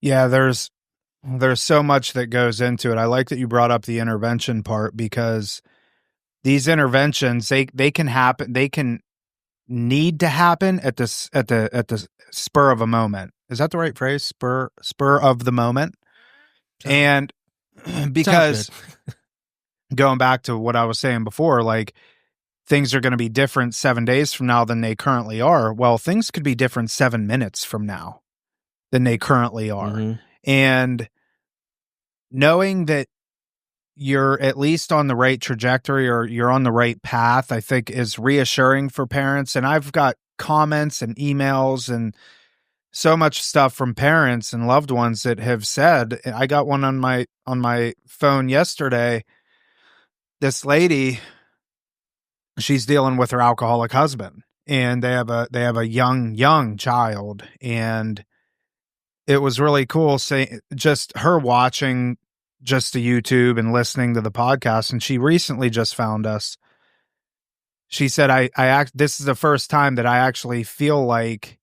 Yeah, there's so much that goes into it. I like that you brought up the intervention part because these interventions they can happen, they can need to happen at the spur of a moment. Is that the right phrase? Spur of the moment. And because going back to what I was saying before, like things are going to be different 7 days from now than they currently are. Well, things could be different 7 minutes from now than they currently are. Mm-hmm. And knowing that you're at least on the right trajectory or you're on the right path, I think is reassuring for parents. And I've got comments and emails and so much stuff from parents and loved ones that have said, I got one on my phone yesterday. This lady, she's dealing with her alcoholic husband and they have a young child. And it was really cool saying just her watching just the YouTube and listening to the podcast. And she recently just found us. She said, this is the first time that I actually feel like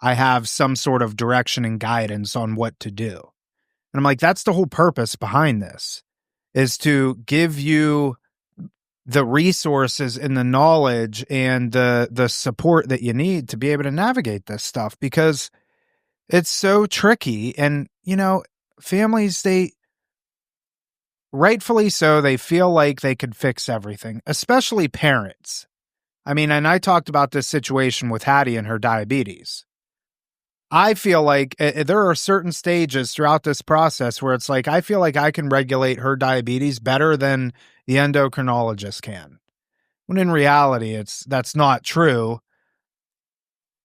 I have some sort of direction and guidance on what to do. And I'm like, that's the whole purpose behind this, is to give you the resources and the knowledge and the support that you need to be able to navigate this stuff, because it's so tricky. And, families, they rightfully so, they feel like they could fix everything, especially parents. I mean, and I talked about this situation with Hattie and her diabetes. I feel like there are certain stages throughout this process where it's like, I feel like I can regulate her diabetes better than the endocrinologist can. When in reality, that's not true.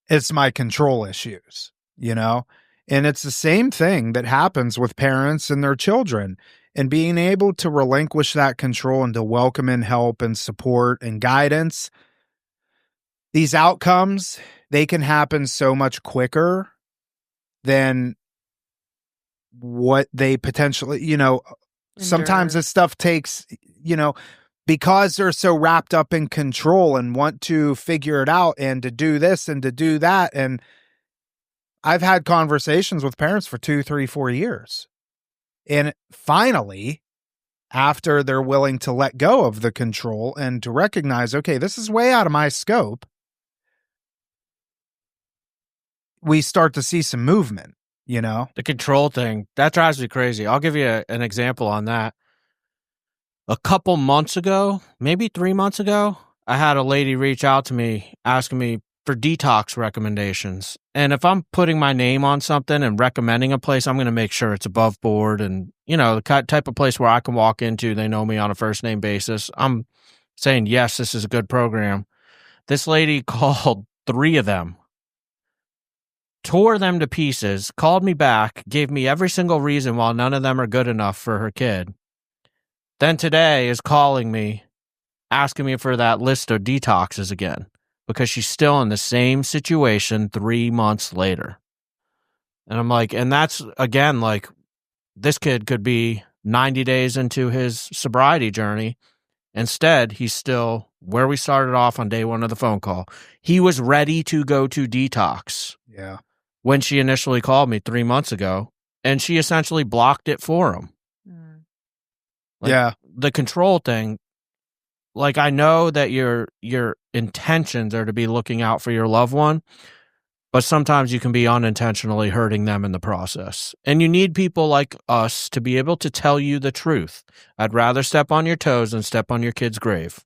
It's my control issues, And it's the same thing that happens with parents and their children, and being able to relinquish that control and to welcome in help and support and guidance. These outcomes, they can happen so much quicker than what they potentially, sometimes this stuff takes, because they're so wrapped up in control and want to figure it out and to do this and to do that. And I've had conversations with parents for 2, 3, 4 years. And finally, after they're willing to let go of the control and to recognize, okay, this is way out of my scope, we start to see some movement, The control thing, that drives me crazy. I'll give you an example on that. A couple months ago, maybe 3 months ago, I had a lady reach out to me asking me for detox recommendations. And if I'm putting my name on something and recommending a place, I'm going to make sure it's above board and, the type of place where I can walk into, they know me on a first name basis. I'm saying, yes, this is a good program. This lady called 3 of them, tore them to pieces, called me back, gave me every single reason why none of them are good enough for her kid. Then today is calling me, asking me for that list of detoxes again, because she's still in the same situation 3 months later. And I'm like, and that's, again, like, this kid could be 90 days into his sobriety journey. Instead, he's still where we started off on day 1 of the phone call. He was ready to go to detox. Yeah. When she initially called me 3 months ago, and she essentially blocked it for him. The control thing, like, I know that your intentions are to be looking out for your loved one, but sometimes you can be unintentionally hurting them in the process. And you need people like us to be able to tell you the truth. I'd rather step on your toes than step on your kid's grave.